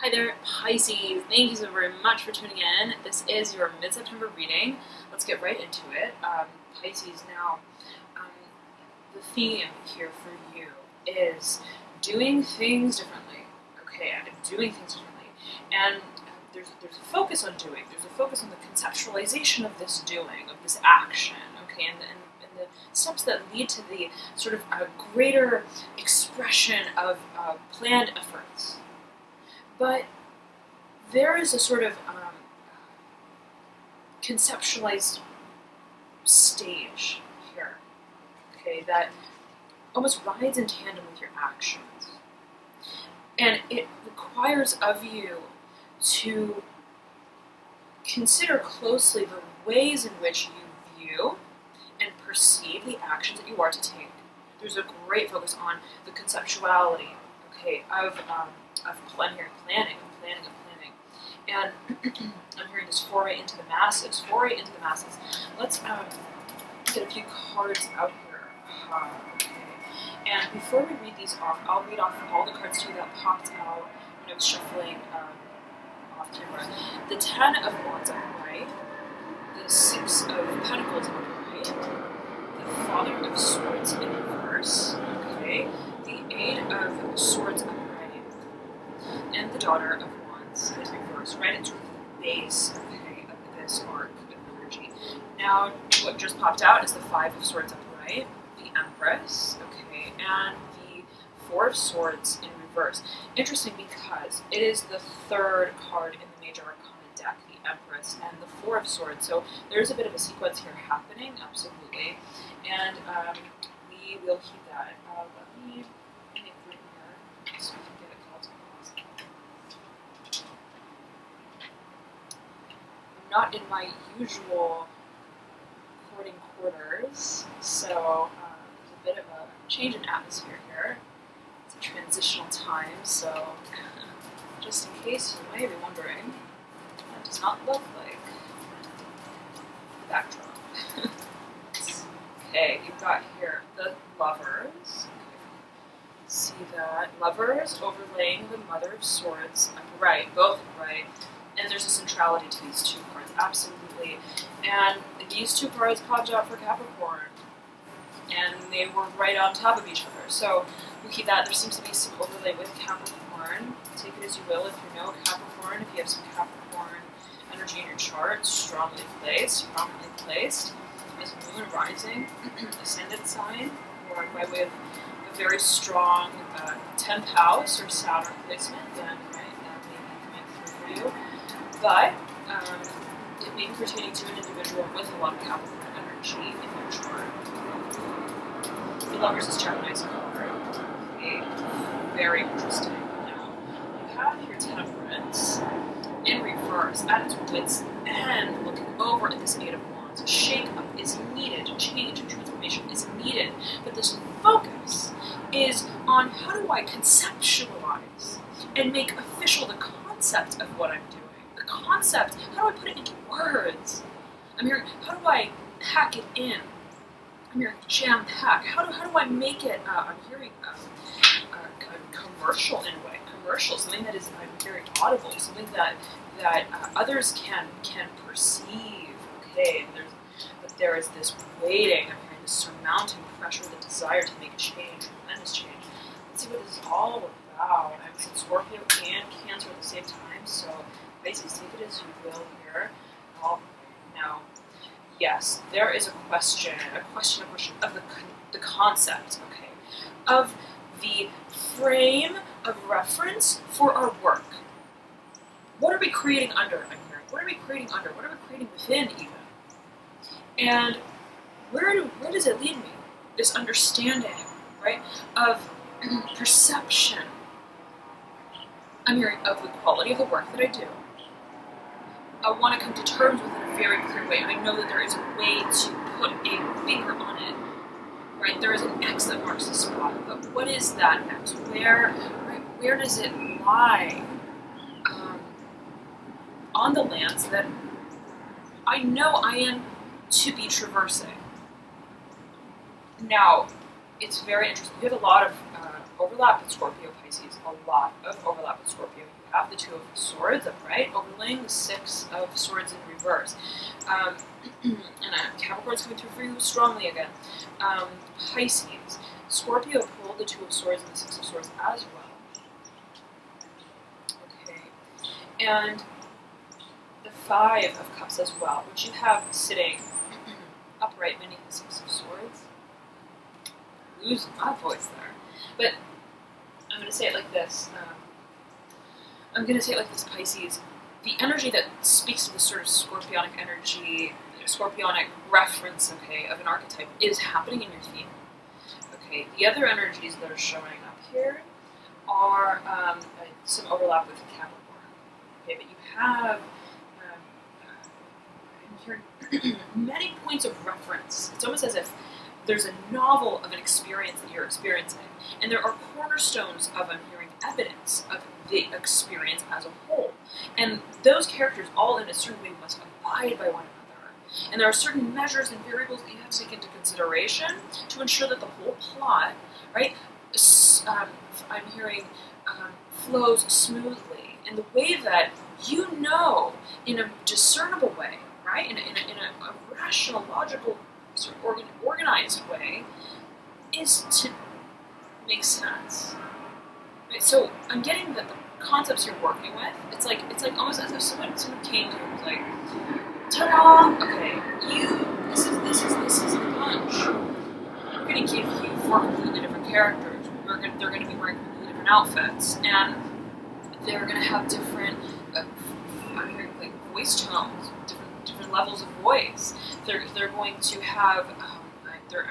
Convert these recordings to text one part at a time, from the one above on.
Hi there, Pisces. Thank you so very much for tuning in. This is your mid-September reading. Let's get right into it. Pisces, now, the theme here for you is doing things differently. Okay, doing things differently. And there's a focus on doing. There's a focus on the conceptualization of this doing, of this action. Okay, and the steps that lead to the sort of a greater expression of planned efforts. But there is a sort of conceptualized stage here, okay, that almost rides in tandem with your actions. And it requires of you to consider closely the ways in which you view and perceive the actions that you are to take. There's a great focus on the conceptuality, okay, of planning. And I'm hearing this foray into the masses. Let's get a few cards out here. Okay. And before we read these off, I'll read off all the cards to you that popped out when I was shuffling off camera. The 10 of Wands upright, the 6 of Pentacles upright, the Father of Swords in reverse, okay, the 8 of Swords upright, and the Daughter of Wands in reverse, right into the base, okay, of this arc of energy. Now, what just popped out is the 5 of Swords upright, the Empress, okay, and the 4 of Swords in reverse. Interesting because it is the third card in the Major Arcana deck, the Empress, and the 4 of Swords. So there's a bit of a sequence here happening, absolutely, and we will keep that. Let me make room here so we can get it called. I'm not in my usual recording quarters, so there's a bit of a change in atmosphere here. It's a transitional time, so just in case you may be wondering, that does not look like the backdrop. Okay, you've got here the Lovers. Okay. See that? Lovers overlaying the Mother of Swords upright, both upright. And there's a centrality to these two cards, absolutely. And these two cards popped out for Capricorn. And they were right on top of each other. So we keep that. There seems to be some overlay with Capricorn. Take it as you will. If you know Capricorn, if you have some Capricorn energy in your chart, strongly placed, prominently placed, as Moon rising, ascendant sign, or by way of a very strong 10th house or Saturn placement, then right, that may be coming through for you. But it may be pertaining to an individual with a lot of Capricorn energy in your chart. The Lovers is Gemini's card. Okay, very interesting. Now, you have your Temperance in reverse, at its wit's end, looking over at this 8 of Wands. A shake-up is needed, change and transformation is needed, but this focus is on how do I conceptualize and make official the concept of what I'm doing. The concept, how do I put it into words? I'm hearing, how do I pack it in? I'm hearing jam-pack. How do I make it, I'm hearing commercial in a way. Commercial, something that is very audible, something that others can perceive. Okay, but there is this waiting, I'm hearing this surmounting pressure, the desire to make a change, tremendous change. Let's see what this is all about. I'm seeing Scorpio and Cancer at the same time, so Pisces, take it as you will here. Now, yes, there is a question of the concept, okay, of the frame of reference for our work. What are we creating under, I'm hearing? What are we creating under? What are we creating within, even? And where does it lead me? This understanding, right, of perception. I'm hearing of the quality of the work that I do. I want to come to terms with it in a very clear way. I know that there is a way to put a finger on it, right? There is an X that marks the spot, but what is that X? Where does it lie on the lands that I know I am to be traversing? Now, it's very interesting. You have a lot of overlap with Scorpio, Pisces. A lot of overlap with Scorpio. You have the Two of Swords upright, overlaying the Six of Swords in reverse. And Capricorn's coming through for you strongly again. Pisces. Scorpio pulled the Two of Swords and the Six of Swords as well. Okay. And the Five of Cups as well, which you have sitting upright beneath the Six of Swords. Losing my voice there. But I'm going to say it like this. Pisces. The energy that speaks to the sort of scorpionic energy, scorpionic reference, okay, of an archetype is happening in your theme. Okay, the other energies that are showing up here are some overlap with Capricorn. Okay, but you have many points of reference. It's almost as if there's a novel of an experience that you're experiencing, and there are cornerstones of, I'm hearing, evidence of the experience as a whole. And those characters all in a certain way must abide by one another. And there are certain measures and variables that you have to take into consideration to ensure that the whole plot, right, I'm hearing, flows smoothly in the way that you know, in a discernible way, right, in a rational, logical, sort of organized way, is to make sense. Right? So I'm getting that the concepts you're working with, it's like almost as if someone came to you and was like, ta-da! Okay, this is the punch. We're going to give you 4 completely different characters. They're going to be wearing completely different outfits, and they're going to have different, I'm hearing like voice tones, different levels of voice. They're going to have I'm hearing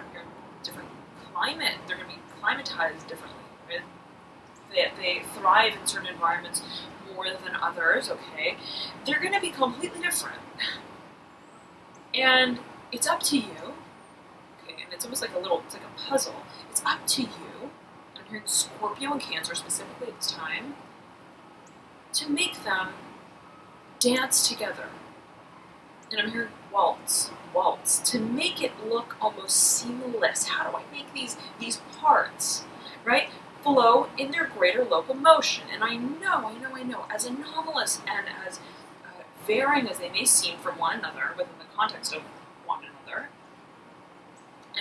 different climate. They're going to be climatized differently. Right? They thrive in certain environments more than others. Okay, they're going to be completely different, and it's up to you. Okay, and it's almost like it's like a puzzle. It's up to you. I'm hearing Scorpio and Cancer specifically at this time to make them dance together. And I'm hearing waltz, to make it look almost seamless. How do I make these parts, right, flow in their greater locomotion? And I know, as anomalous and as varying as they may seem from one another within the context of one another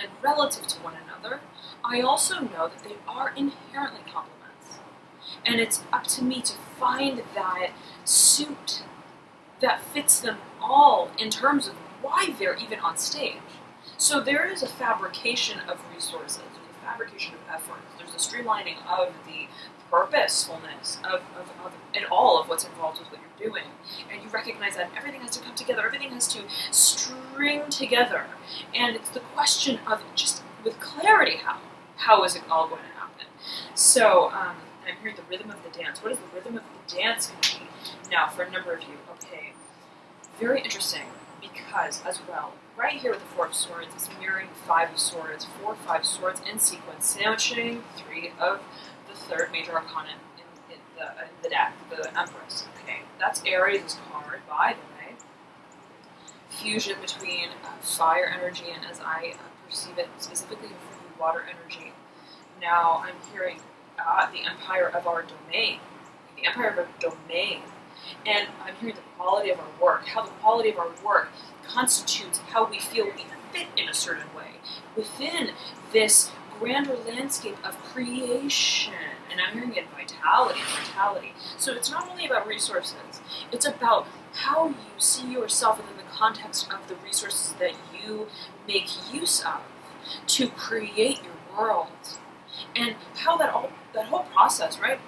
and relative to one another, I also know that they are inherently complements. And it's up to me to find that suit that fits them all in terms of why they're even on stage. So there is a fabrication of resources, there's a fabrication of effort, there's a streamlining of the purposefulness of and all of what's involved with what you're doing. And you recognize that everything has to come together, everything has to string together. And it's the question of just with clarity how is it all going to happen? So I'm hearing the rhythm of the dance. What is the rhythm of the dance going to be? Now, for a number of you, okay, very interesting, because as well, right here with the Four of Swords, it's mirroring 5 of Swords, 4, 5 Swords in sequence, sandwiching 3 of the third major arcana in the deck, the Empress. Okay, that's Aries' card, by the way. Fusion between fire energy and, as I perceive it, specifically for you, water energy. Now, I'm hearing the empire of our domain. The empire of our domain. And I'm hearing the quality of our work, how the quality of our work constitutes how we feel we fit in a certain way within this grander landscape of creation. And I'm hearing it vitality. So it's not only about resources, it's about how you see yourself within the context of the resources that you make use of to create your world. And how that whole process, right,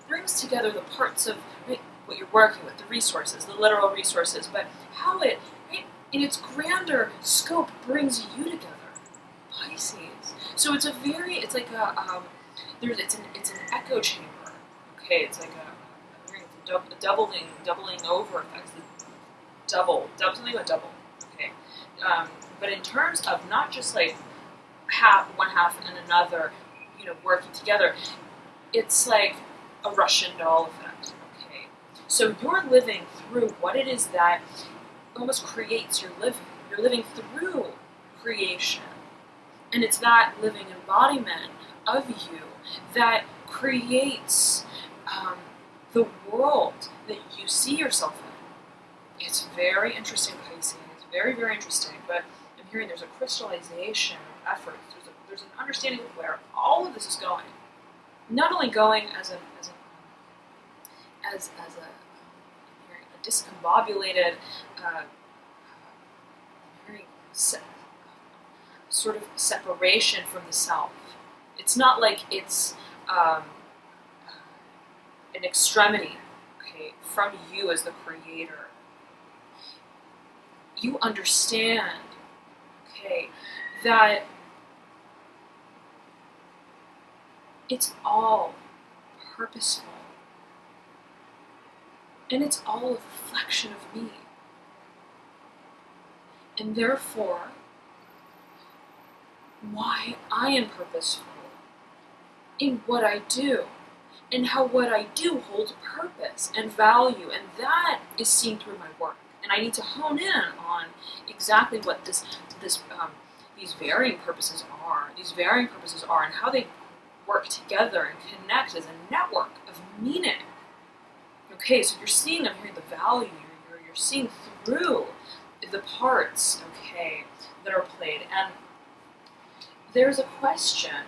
brings together the parts of what you're working with, the resources, the literal resources, but how it, right, in its grander scope, brings you together, Pisces. So it's like it's an echo chamber. Okay, it's like a doubling over effects. Something about double. Okay, but in terms of not just like one half and another, working together, it's like a Russian doll effect. Okay, so you're living through what it is that almost creates your living. You're living through creation, and it's that living embodiment of you that creates the world that you see yourself in. It's very interesting, Pisces. It's very, very interesting. But I'm hearing there's a crystallization of efforts. There's an understanding of where all of this is going. Not only going as a discombobulated, sort of separation from the self. It's not like it's an extremity, okay, from you as the creator. You understand, okay, that it's all purposeful. And it's all a reflection of me. And therefore, why I am purposeful in what I do, and how what I do holds purpose and value, and that is seen through my work. And I need to hone in on exactly what these varying purposes are. These varying purposes are, and how they work together and connect as a network of meaning. Okay, so you're seeing, I'm hearing the value, you're seeing through the parts, okay, that are played. And there's a question,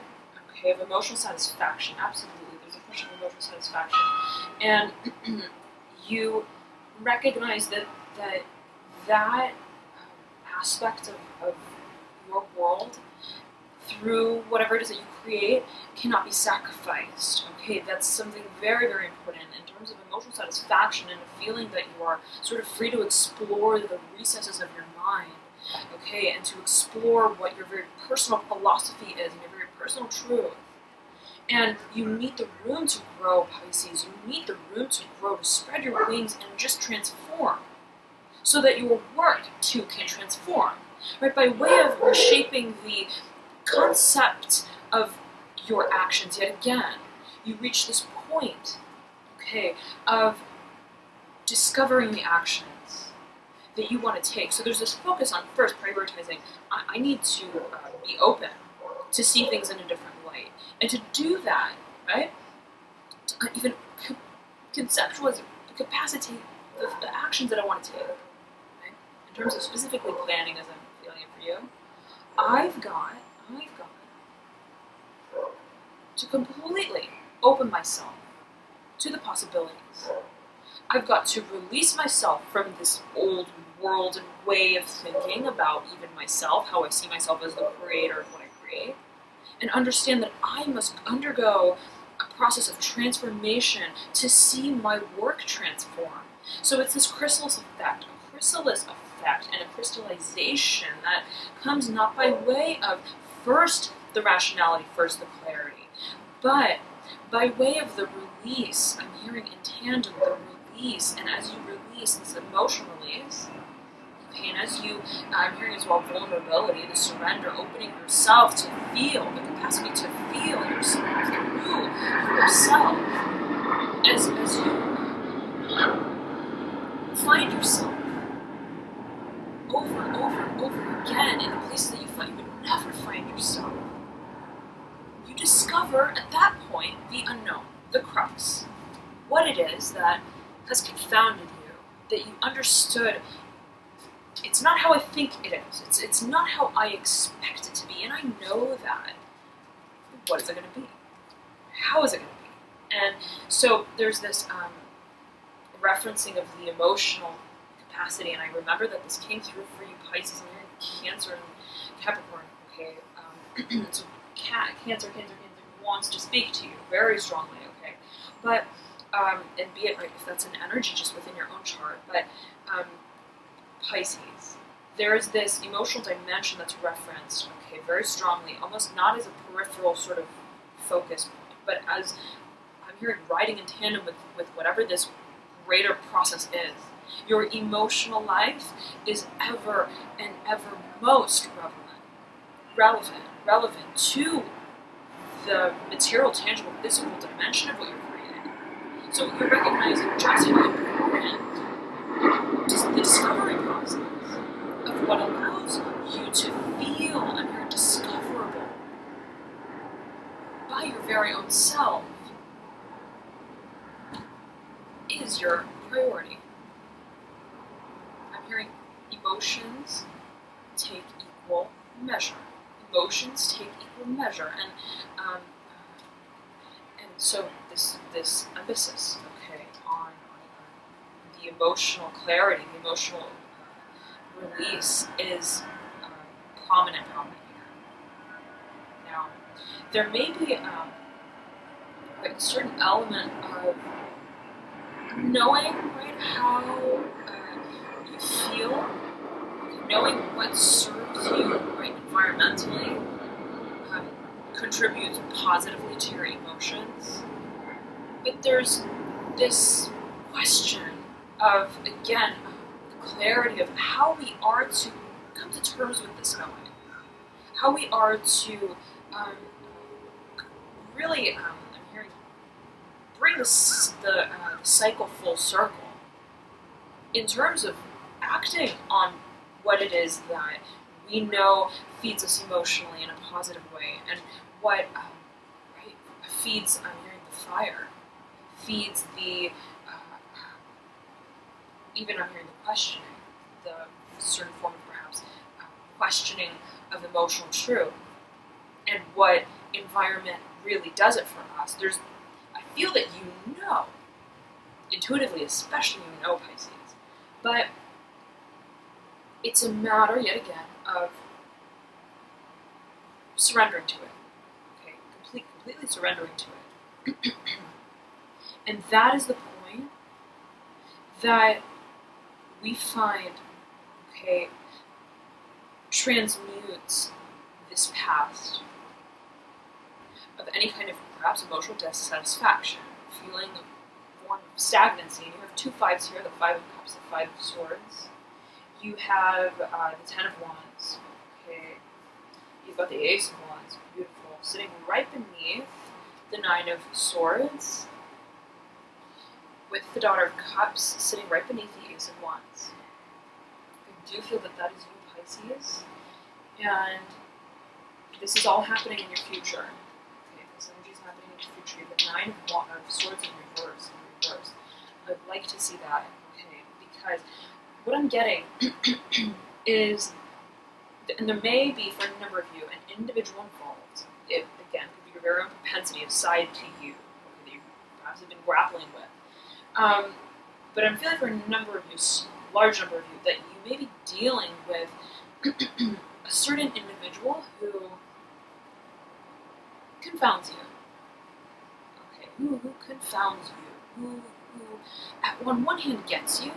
okay, of emotional satisfaction. Absolutely, there's a question of emotional satisfaction. And you recognize that aspect of your world, through whatever it is that you create, cannot be sacrificed. Okay, that's something very, very important in terms of emotional satisfaction and a feeling that you are sort of free to explore the recesses of your mind. Okay, and to explore what your very personal philosophy is and your very personal truth. And you need the room to grow, Pisces. You need the room to grow, to spread your wings and just transform, so that your work too can transform. Right, by way of reshaping the concept of your actions. Yet again, you reach this point, okay, of discovering the actions that you want to take. So there's this focus on first prioritizing. I need to be open to see things in a different light, and to do that, right, to even conceptualize, capacitate the actions that I want to take. Right? In terms of specifically planning, as I'm feeling it for you, I've got to completely open myself to the possibilities. I've got to release myself from this old world and way of thinking about even myself, how I see myself as the creator of what I create, and understand that I must undergo a process of transformation to see my work transform. So it's this chrysalis effect, and a crystallization that comes not by way of first the rationality, first the clarity, but by way of the release. I'm hearing in tandem the release, and as you release, this emotion release, okay, and as you, I'm hearing as well vulnerability, the surrender, opening yourself to feel, the capacity to feel yourself through yourself, as you find yourself over and over and over again in the places that you thought you would never find yourself. You discover at that point the unknown, the crux, what it is that has confounded you, that you understood. It's not how I think it is. It's not how I expect it to be, and I know that. What is it going to be? How is it going to be? And so there's this referencing of the emotional capacity, and I remember that this came through for you, Pisces, and you're in Cancer and Capricorn. Okay, so Cancer wants to speak to you very strongly. Okay, but and be it, like, if that's an energy just within your own chart, but Pisces, there is this emotional dimension that's referenced, okay, very strongly, almost not as a peripheral sort of focus point, but as I'm hearing riding in tandem with whatever this greater process is. Your emotional life is ever and ever most relevant to the material, tangible, physical dimension of what you're creating. So you're recognizing just how important just the discovery process of what allows you to feel, and you're discoverable by your very own self. priority. I'm hearing emotions take equal measure. Emotions take equal measure, and so this emphasis, okay, on the emotional clarity, the emotional release is prominent here. Now, there may be a certain element of knowing, right, how you feel, knowing what serves you, right, environmentally, contributes positively to your emotions. But there's this question of, again, the clarity of how we are to come to terms with this knowing. How we are to really, I'm hearing, bring the cycle full circle in terms of acting on what it is that we know feeds us emotionally in a positive way, and what right, feeds, I'm hearing, the fire, feeds the, even I'm hearing the questioning, the certain form of perhaps questioning of emotional truth, and what environment really does it for us. I feel that you know, intuitively, especially you know, Pisces, but it's a matter, yet again, of surrendering to it. Okay, completely surrendering to it. And that is the point that we find, okay, transmutes this past of any kind of perhaps emotional dissatisfaction, feeling a form of stagnancy. And you have two fives here, the Five of Cups, the Five of Swords. You have the Ten of Wands, okay. You've got the Ace of Wands, beautiful, sitting right beneath the Nine of Swords, with the Daughter of Cups sitting right beneath the Ace of Wands. I do feel that is you, Pisces, and this is all happening in your future. Okay, this energy is happening in your future. You have the Nine of Swords in reverse. I'd like to see that, okay, because what I'm getting is, and there may be, for a number of you, an individual involved. It, again, could be your very own propensity aside to you, that you perhaps have been grappling with. But I'm feeling for a number of you, large number of you, that you may be dealing with a certain individual who confounds you. Okay, who confounds you, who on one hand gets you,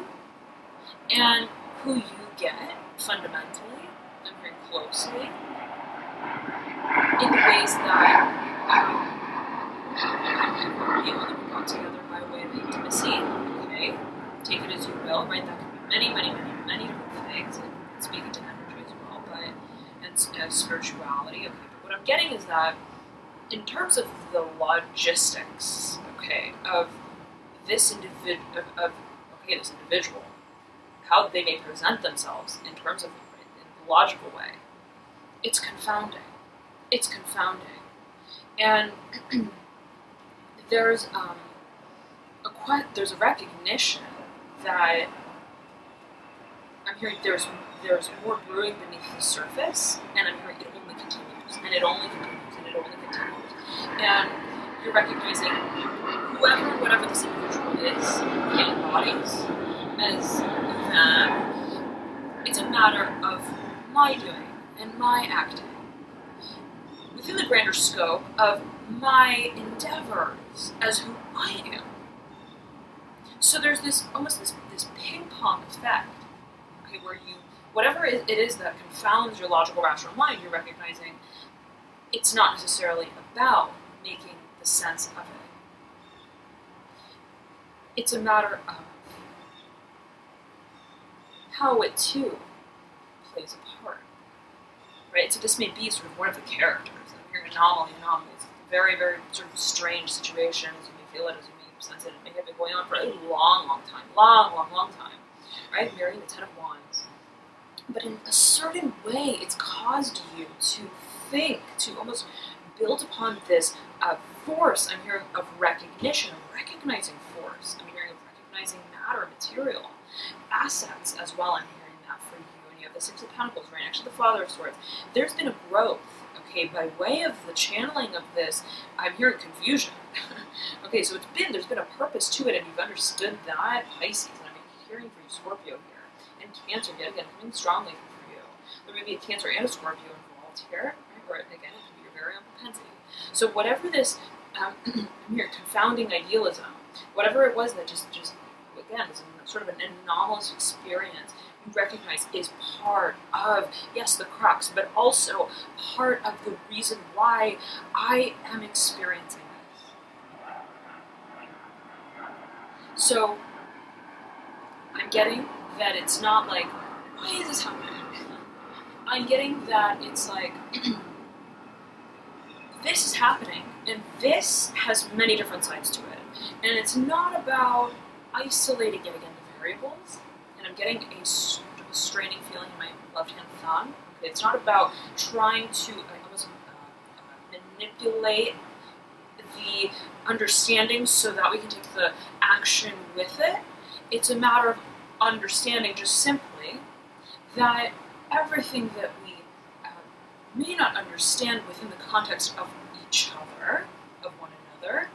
and who you get fundamentally, I'm hearing closely, in the ways that you only brought together by way of intimacy, okay? Take it as you will, right? That could be many different things, and speaking to energy as well, and spirituality, okay? But what I'm getting is that in terms of the logistics, okay, of this individual, how they may present themselves in terms of, in a logical way, it's confounding. It's confounding. And there's a recognition that I'm hearing there's more brewing beneath the surface, and I'm hearing it only continues, and it only continues, and it only continues. And you're recognizing whatever this individual is, he embodies as them. It's a matter of my doing and my acting within the grander scope of my endeavors as who I am. So there's this ping pong effect, okay, where whatever it is that confounds your logical rational mind, you're recognizing it's not necessarily about making the sense of it. It's a matter of how it too plays a part, right? So this may be sort of one of the characters. I'm hearing anomaly. It's a very, very sort of strange situation, as you may feel it, as you may sense it. It may have been going on for a long time, right? Marrying the Ten of Wands. But in a certain way, it's caused you to think, to almost build upon this force, I'm hearing, of recognition, of recognizing force. I'm hearing of recognizing matter, material, assets as well. I'm hearing that for you. And you have the Six of Pentacles, right next to the Father of Swords. There's been a growth, okay, by way of the channeling of this. I'm hearing confusion. Okay, so there's been a purpose to it, and you've understood that, Pisces. And I'm hearing for you, Scorpio here, and Cancer yet again coming strongly for you. There may be a Cancer and a Scorpio involved here, right? Or again, it could be your very own propensity. So whatever this, I'm here, confounding idealism, whatever it was that just again is sort of an anomalous experience, you recognize is part of, yes, the crux, but also part of the reason why I am experiencing this. So I'm getting that it's not like, why is this happening? I'm getting that it's like, this is happening, and this has many different sides to it. And it's not about isolating yet again the variables, and I'm getting a straining feeling in my left-hand thumb. Okay, it's not about trying to almost manipulate the understanding so that we can take the action with it. It's a matter of understanding just simply that everything that we may not understand within the context of each other, of one another,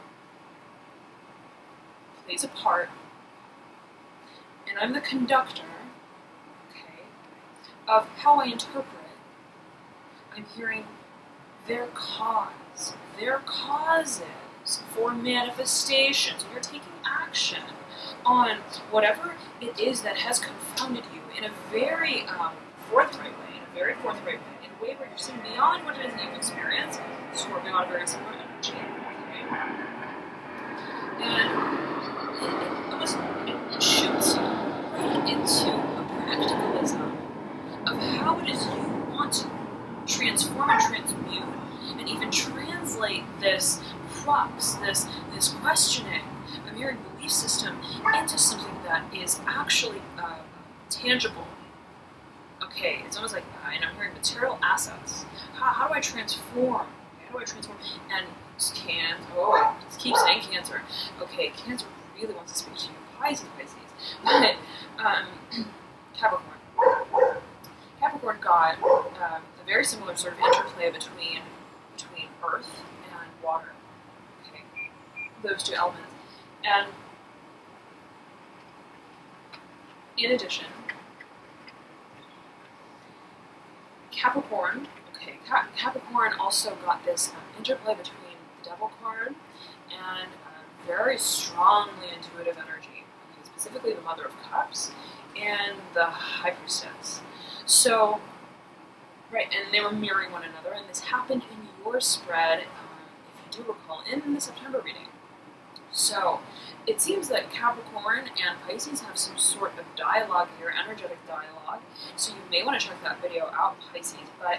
plays a part. And I'm the conductor, okay, of how I interpret. I'm hearing their cause, their causes for manifestations. You're taking action on whatever it is that has confounded you in a very forthright way, in a way where you're seeing beyond what it is that you've experienced, Scorpio on a very similar energy. Okay? And it almost shoots you right into a practicalism of how it is you want to transform and transmute and even translate this crux, this questioning of your belief system into something that is actually tangible. Okay, it's almost like, and I'm hearing material assets. How do I transform? How do I transform? And just keep saying Cancer. Okay, Cancer really wants to speak to you. Pisces. But Capricorn got a very similar sort of interplay between earth and water. Okay, those two elements. And in addition, Capricorn also got this interplay between the Devil card and very strongly intuitive energy, okay, specifically the Mother of Cups and the High Priestess. So, right, and they were mirroring one another, and this happened in your spread, if you do recall, in the September reading. So, it seems that Capricorn and Pisces have some sort of dialogue here, energetic dialogue, so you may want to check that video out, Pisces, but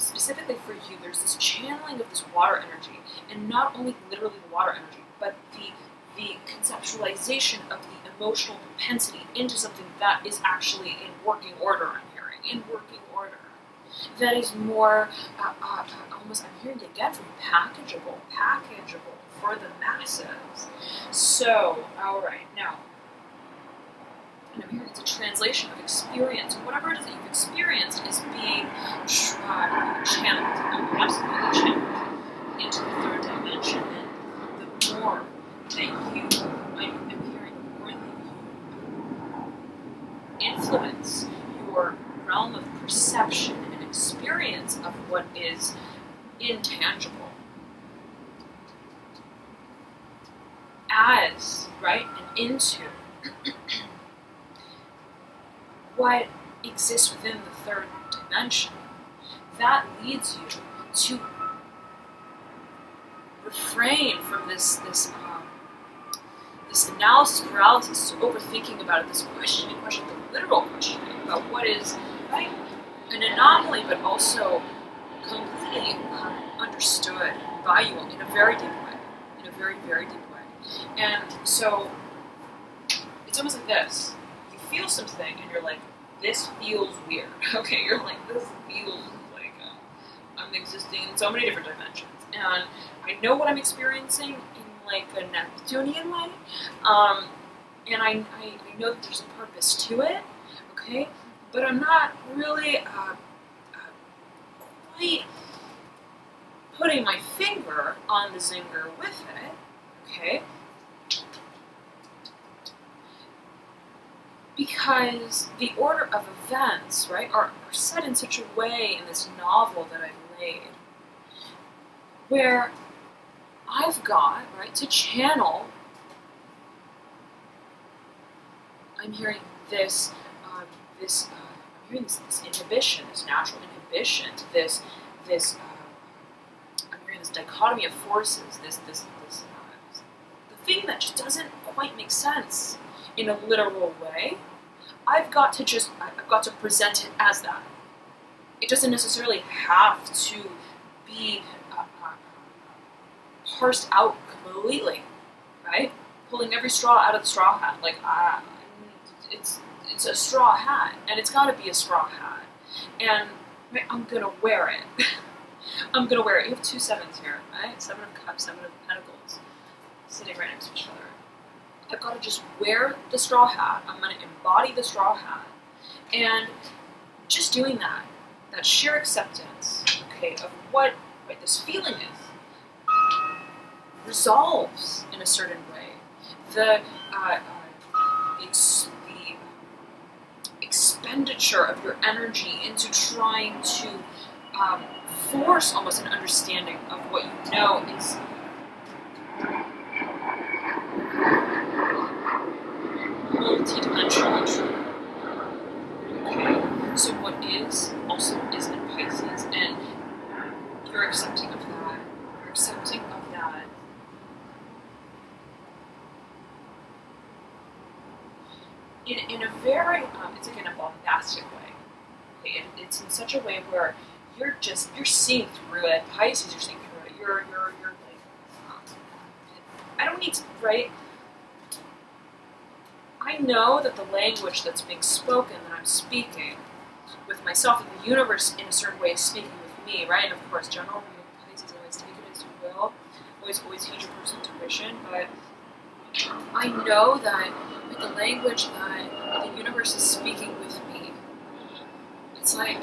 specifically for you, there's this channeling of this water energy, and not only literally the water energy, but the conceptualization of the emotional propensity into something that is actually in working order, I'm hearing, in working order. That is more, almost, I'm hearing it again from packageable for the masses. So, alright, now, and I'm hearing it's a translation of experience. Whatever it is that you've experienced is being channeled, absolutely channeled, into the third dimension. And the more that I'm hearing, the more that you influence your realm of perception and experience of what is intangible, as, right, and into what exists within the third dimension, that leads you to refrain from this analysis paralysis, this overthinking about it, this questioning, the literal questioning about what is, right, an anomaly, but also completely understood by you in a very deep way, in a very, very deep way. And so, it's almost like this. You feel something, and you're like, this feels weird. Okay, you're like, this feels like I'm existing in so many different dimensions. And I know what I'm experiencing in like a Neptunian way, and I know that there's a purpose to it, okay? But I'm not really quite putting my finger on the zinger with it, okay? Because the order of events, right, are set in such a way in this novel that I've laid, where I've got, right, to channel. I'm hearing this, I'm hearing this inhibition, this natural inhibition, this, I'm hearing this dichotomy of forces, the thing that just doesn't quite make sense in a literal way. I've got to present it as that. It doesn't necessarily have to be parsed out completely, right? Pulling every straw out of the straw hat. Like, it's a straw hat, and it's got to be a straw hat. And right, I'm going to wear it. I'm going to wear it. You have 2 sevens here, right? 7 of Cups, 7 of Pentacles, sitting right next to each other. I've got to just wear the straw hat. I'm going to embody the straw hat. And just doing that sheer acceptance, okay, of what this feeling is, resolves in a certain way the expenditure of your energy into trying to force almost an understanding of what you know is multi-dimensional true. Okay, so what is also is in Pisces, and you're accepting of that. You're accepting of that. In a very, it's like in a bombastic way. Okay, it's in such a way where you're seeing through it. Pisces, you're seeing through it. You're like, I don't need to, right? I know that the language that's being spoken, that I'm speaking with myself, and the universe in a certain way is speaking with me, right? And of course, general Pisces, always take it as you will. Always use your personal intuition, but I know that with the language that the universe is speaking with me, it's like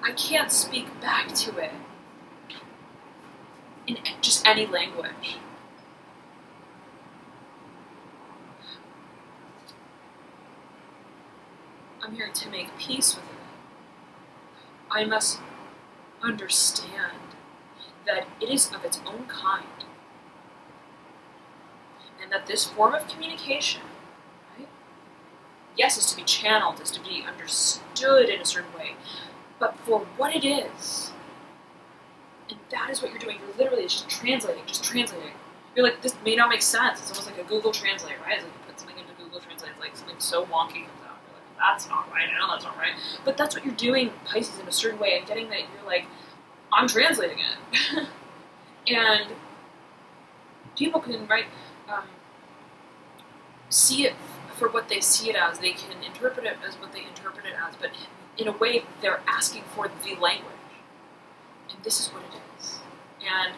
I can't speak back to it in just any language. I'm here to make peace with it. I must understand that it is of its own kind, and that this form of communication, right, yes, is to be channeled, is to be understood in a certain way, but for what it is, and that is what you're doing. You're literally just translating. You're like, this may not make sense. It's almost like a Google Translate, right? It's like you put something into Google Translate, it's like something so wonky comes out. You're like, that's not right. I know that's not right. But that's what you're doing, Pisces, in a certain way, and getting that you're like, I'm translating it. And people can, right, see it for what they see it as. They can interpret it as what they interpret it as, but in a way, they're asking for the language. And this is what it is. And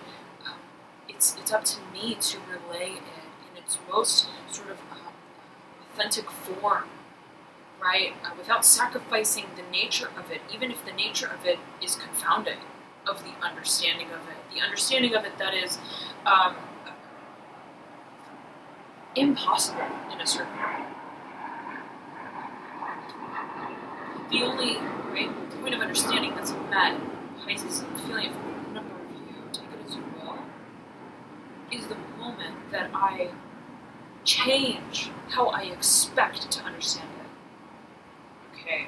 it's up to me to relay it in its most sort of authentic form, right? Without sacrificing the nature of it, even if the nature of it is confounding, of the understanding of it. The understanding of it that is impossible in a certain way. The only point of understanding that's met, Pisces, feeling it from a number of you, take it as you will, is the moment that I change how I expect to understand it. Okay.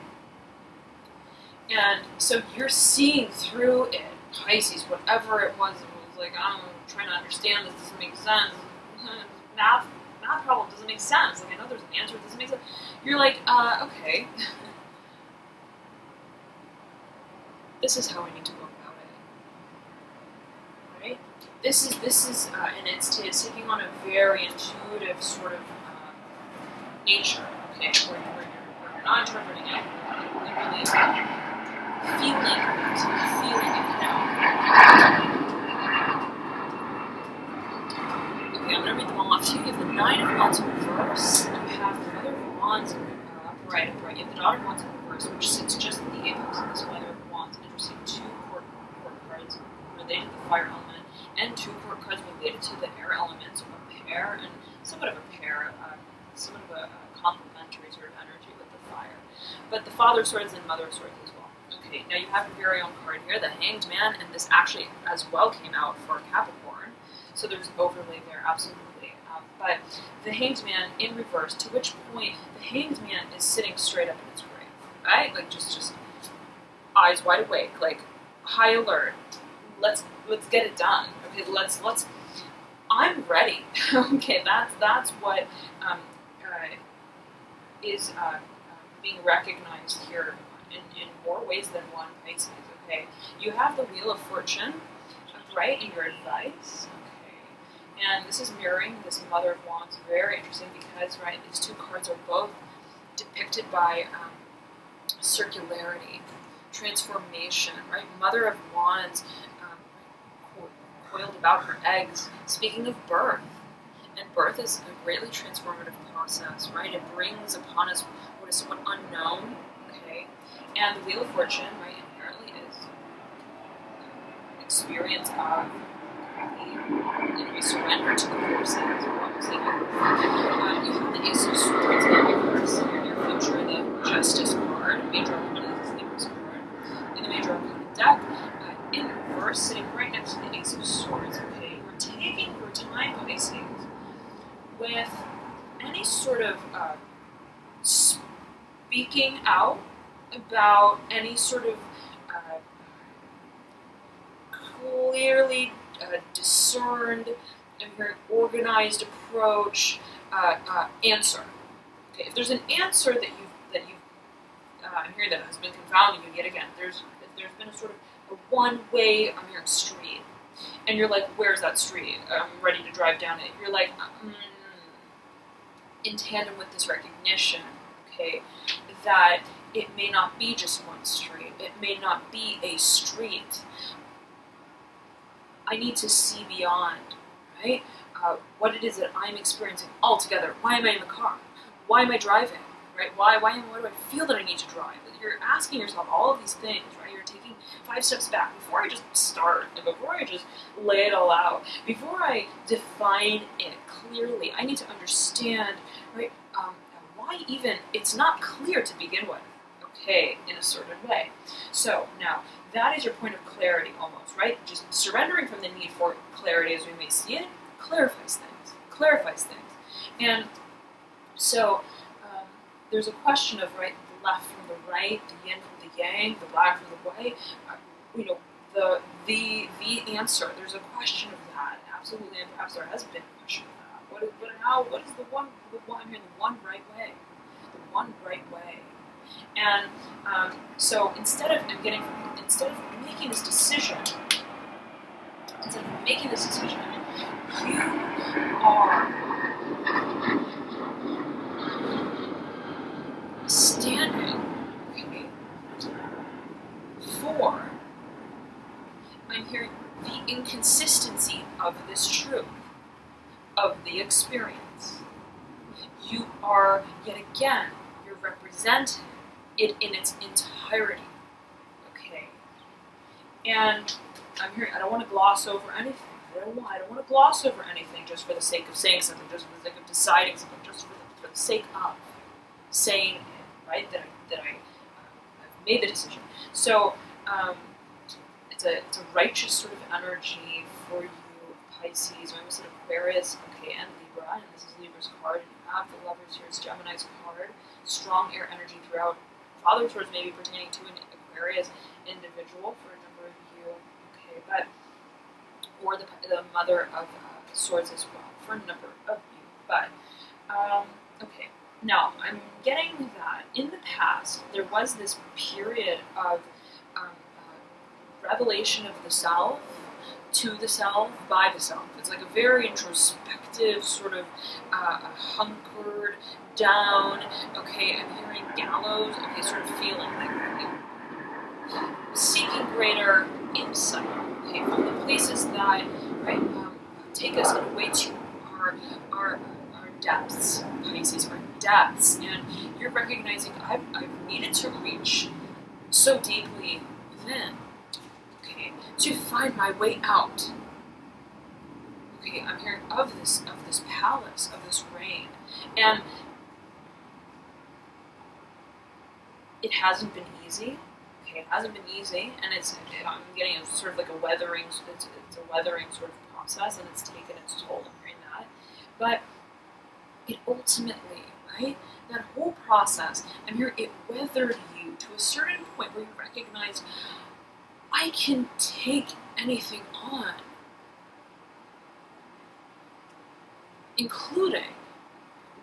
And so you're seeing through it, Pisces, whatever it was like, I'm trying to understand this, doesn't make sense. Math problem doesn't make sense. Like, I know there's an answer, it doesn't make sense. You're like, okay. This is how I need to go about it. Right? This is, and it's taking on a very intuitive sort of nature, okay, where you're not interpreting it, you're really feeling it now. Okay, I'm going to read them all off to you. Nine of Wands in reverse, you have the Mother of Wands upright. You have the Daughter of Wands in reverse, which sits just at the apex of this Mother of Wands. Interesting, two court cards related to the fire element, and two court cards related to the air element. So a pair, and somewhat of a pair, somewhat of a complementary sort of energy with the fire. But the Father of Swords and Mother of Swords as well. Okay, now you have your very own card here, the Hanged Man, and this actually as well came out for Capricorn. So there's an overlay there, absolutely. But the Hanged Man in reverse, to which point the Hanged Man is sitting straight up in its grave, right? Like just eyes wide awake, like high alert. Let's get it done. Okay, let's. I'm ready. Okay, that's what is being recognized here in more ways than one, Pisces. Okay, you have the Wheel of Fortune, right, in your advice. And this is mirroring this Mother of Wands. Very interesting because, right, these two cards are both depicted by circularity, transformation, right? Mother of Wands coiled about her eggs, speaking of birth. And birth is a greatly transformative process, right? It brings upon us what is somewhat unknown, okay? And the Wheel of Fortune, right, inherently is an experience of we surrender to the forces. You have the Ace of Swords in reverse in your future, the Justice card, Major Arcana, this is the Libras card. In the Major Arcana deck, in reverse, sitting right next to the Ace of Swords, okay? We're taking your time, Pisces, with any sort of speaking out about any sort of clearly discerned and very organized approach answer. Okay, if there's an answer that you've I'm hearing that has been confounding you yet again. There's been a sort of a one-way street, and you're like, where's that street? I'm ready to drive down it. You're like, in tandem with this recognition, okay, that it may not be just one street. It may not be a street. I need to see beyond, right? What it is that I'm experiencing altogether. Why am I in the car? Why am I driving? Right? Why do I feel that I need to drive? You're asking yourself all of these things, right? You're taking 5 steps back before I just start, and before I just lay it all out, before I define it clearly. I need to understand, right? Why even it's not clear to begin with. Okay, in a certain way. So now that is your point of clarity, almost, right? Just surrendering from the need for clarity as we may see it clarifies things, and so there's a question of, right, the left from the right, the yin from the yang, the black from the white. The answer. There's a question of that, absolutely, and perhaps there has been a question of that. What is the one? I'm hearing the one right way, the one right way. And so instead of making this decision, you are standing, okay, for, I'm hearing the inconsistency of this truth, of the experience. You are, yet again, you're representing it in its entirety, okay? And I'm hearing, I don't want to gloss over anything. I don't want to gloss over anything just for the sake of saying something, just for the sake of deciding something, just for the sake of saying it, right? That I've made the decision. So it's a righteous sort of energy for you, Pisces. I'm said Aquarius, okay, and Libra, and this is Libra's card. And you have the Lovers here. It's Gemini's card. Strong air energy throughout. Father of Swords may be pertaining to an Aquarius individual for a number of you, okay, but or the Mother of Swords as well for a number of you. But okay, now I'm getting that in the past there was this period of revelation of the self, to the self, by the self. It's like a very introspective sort of hunkered down, okay, I'm hearing gallows, okay, sort of feeling like seeking greater insight, okay, from the places that, right, take us in a way to our depths. Pisces are depths, and you're recognizing I've needed to reach so deeply within, okay, to find my way out. Okay, I'm hearing of this palace, of this reign, and it hasn't been easy. Okay, it hasn't been easy, and I'm getting a sort of like a weathering. It's a weathering sort of process, and it's taken its toll. I'm hearing that, but it ultimately, right? That whole process, I'm hearing it weathered you to a certain point where you recognize I can take anything on, including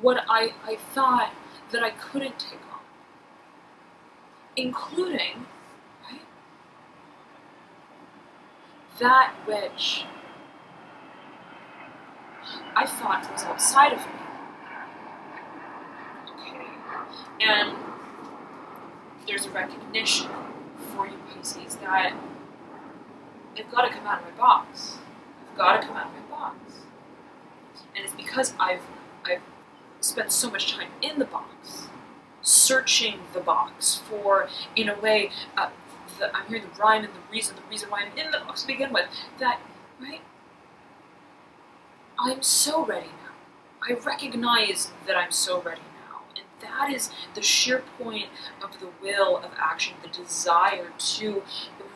what I thought that I couldn't take on, including, right, that which I thought was outside of me. Okay, and there's a recognition for you, Pisces, that I've got to come out of my box. I've got to come out of my box. And it's because I've spent so much time in the box, searching the box for, in a way, I'm hearing the rhyme and the reason why I'm in the box to begin with, that, right, I'm so ready now. I recognize that I'm so ready now. And that is the sheer point of the will of action, the desire to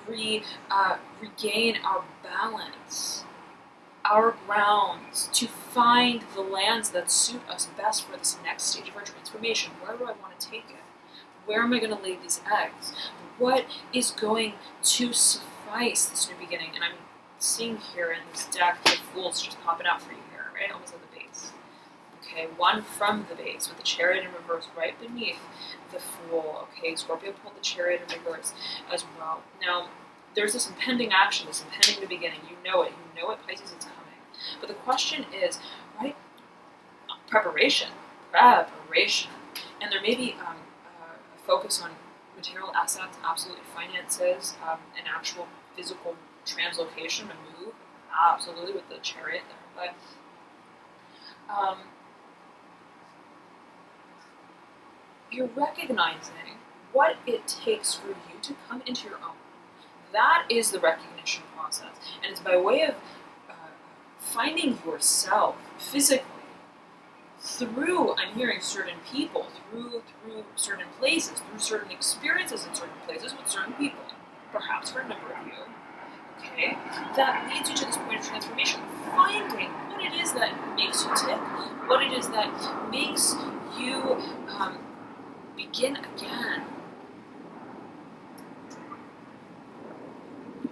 regain our balance, our grounds, to find the lands that suit us best for this next stage of our transformation. Where do I want to take it? Where am I going to lay these eggs? What is going to suffice this new beginning? And I'm seeing here in this deck the Fools just popping out for you here, right? Almost at the base. Okay, one from the base with the Chariot in reverse right beneath the Fool. Okay, Scorpio pulled the Chariot in reverse as well. Now, there's this impending action, this impending new beginning. You know it, Pisces, it's coming. But the question is, right, preparation. And there may be a focus on material assets, absolutely finances, an actual physical translocation, a move, absolutely with the Chariot there. But you're recognizing what it takes for you to come into your own. That is the recognition process. And it's by way of finding yourself physically through, I'm hearing, certain people, through certain places, through certain experiences in certain places with certain people, perhaps for a number of you, okay, that leads you to this point of transformation, finding what it is that makes you tick, what it is that makes you begin again.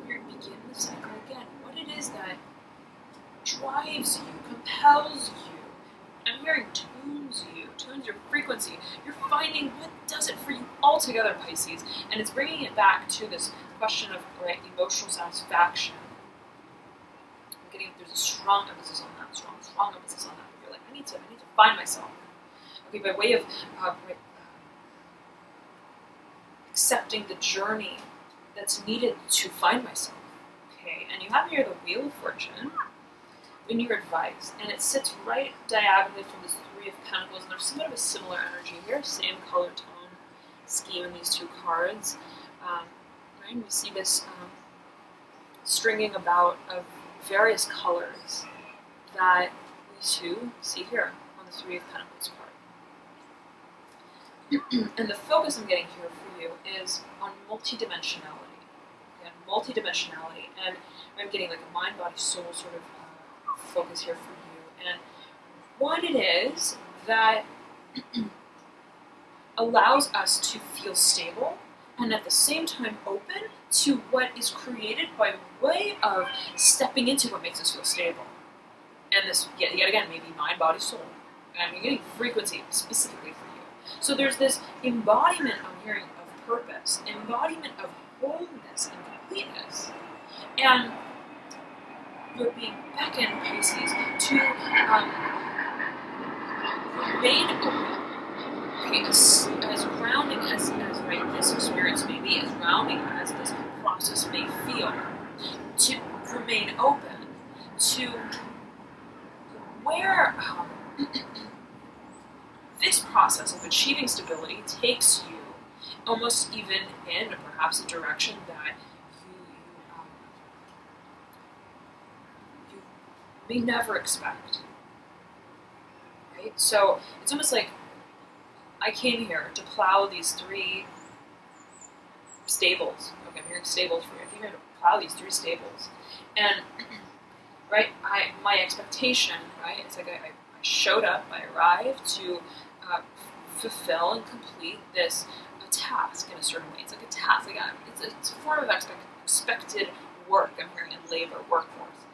Begin the cycle again. What it is that drives you, compels you, I'm hearing tunes your frequency. You're finding what does it for you altogether, Pisces, and it's bringing it back to this question of, right, emotional satisfaction. I'm getting there's a strong emphasis on that, strong emphasis on that. You're like, I need to find myself. Okay, by way of accepting the journey that's needed to find myself. Okay, and you have here the Wheel of Fortune in your advice, and it sits right diagonally from this Three of Pentacles, and there's somewhat of a similar energy here, same color tone scheme in these two cards. Right, we see this stringing about of various colors that we too see here on the Three of Pentacles card. And the focus I'm getting here for you is on multidimensionality. Again, multidimensionality, and I'm getting like a mind, body, soul sort of focus here for you, and what it is that allows us to feel stable and at the same time open to what is created by way of stepping into what makes us feel stable. And this, yet again, maybe mind, body, soul. And I'm getting frequency specifically for you. So there's this embodiment, I'm hearing, of purpose, embodiment of wholeness and completeness. And you're being beckoned, Pisces, to remain open. Okay, as grounding as right, this experience may be, as grounding as this process may feel, to remain open to where this process of achieving stability takes you almost even in perhaps a direction that you may never expect, right? So it's almost like I came here to plow these 3 stables. Okay, I'm hearing stables for you. I came here to plow these 3 stables, and right, my expectation, right, it's like I showed up, I arrived to fulfill and complete this task in a certain way. It's like a task. Like it's a form of expected work. I'm hearing in labor, workforce.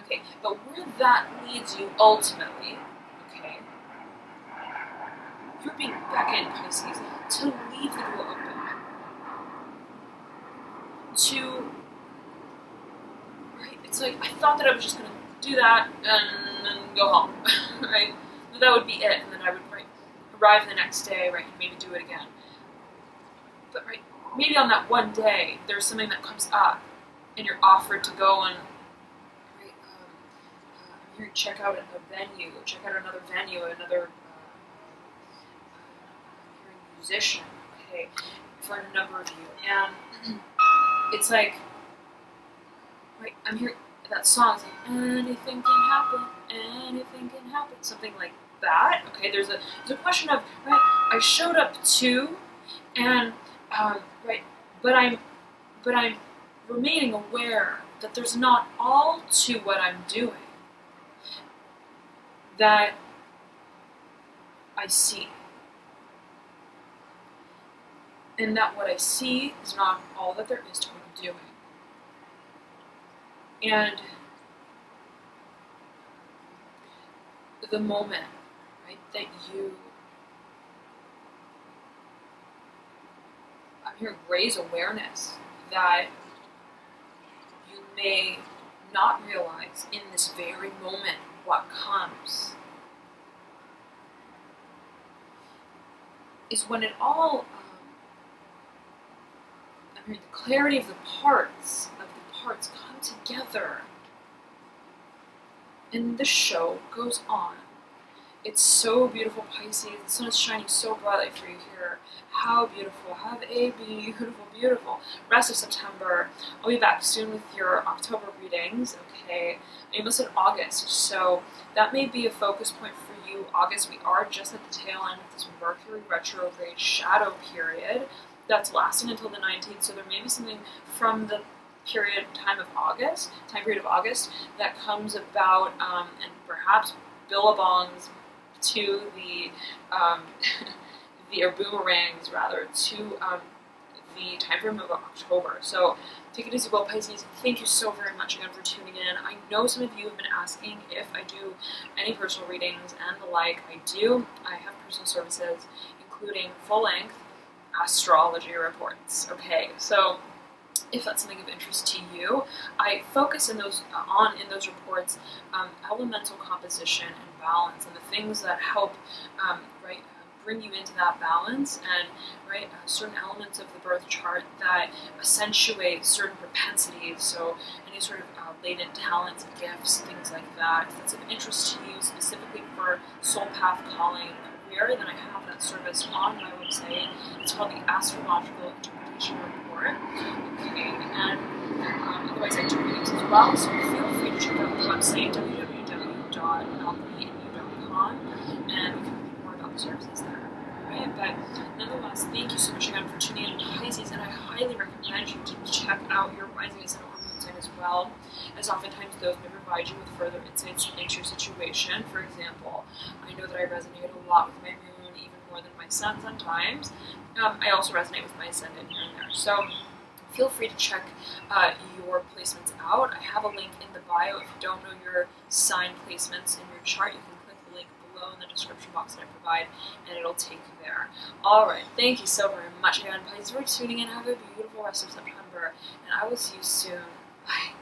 Okay, but where that leads you ultimately, okay, you're being beckoned, Pisces, to leave the door open. Right, it's like I thought that I was just going to do that and then go home, right? That would be it, and then I would arrive the next day, right, and maybe do it again. But right, maybe on that one day, there's something that comes up, and you're offered to go and right, check out a venue, check out another venue, another musician, okay, for a number of you, and it's like, right, I'm hearing that song, it's like, anything can happen, something like that, okay, there's a question of, right, I showed up to, and, right, but I'm remaining aware that there's not all to what I'm doing that I see. And that what I see is not all that there is to what I'm doing. And the moment, right, that I'm here to raise awareness that you may not realize in this very moment what comes is when it all, I mean, the clarity of the parts come together and the show goes on. It's so beautiful, Pisces. The sun is shining so brightly for you here. How beautiful. Have a beautiful, beautiful rest of September. I'll be back soon with your October readings, okay? I almost said August, so that may be a focus point for you. August, we are just at the tail end of this Mercury retrograde shadow period that's lasting until the 19th, so there may be something from the time period of August that comes about, and perhaps billabongs to the or boomerangs rather to the time frame of October. So take it easy, well, Pisces. Thank you so very much again for tuning in. I know some of you have been asking if I do any personal readings and the like. I do. I have personal services, including full-length astrology reports. Okay, so if that's something of interest to you, I focus in those reports elemental composition and balance, and the things that help bring you into that balance, and certain elements of the birth chart that accentuate certain propensities. So any sort of latent talents, gifts, things like that. If that's of interest to you, specifically for soul path, calling, career, then I have that service on my website. It's called the Astrological Interpretation Report. Okay, and otherwise I do readings as well, so feel free to check out the website, www.alchemyu.com, and we can read more about the services there. Alright, but nonetheless, thank you so much again for tuning in, Pisces, and I highly recommend you to check out your rising ascendant or moon sign as well, as oftentimes those may provide you with further insights into your situation. For example, I know that I resonate a lot with my moon, even more than my sun sometimes. I also resonate with my ascendant here and there. So feel free to check your placements out. I have a link in the bio. If you don't know your sign placements in your chart, you can click the link below in the description box that I provide, and it'll take you there. Alright, thank you so very much again, Pisces, for tuning in. Have a beautiful rest of September, and I will see you soon. Bye.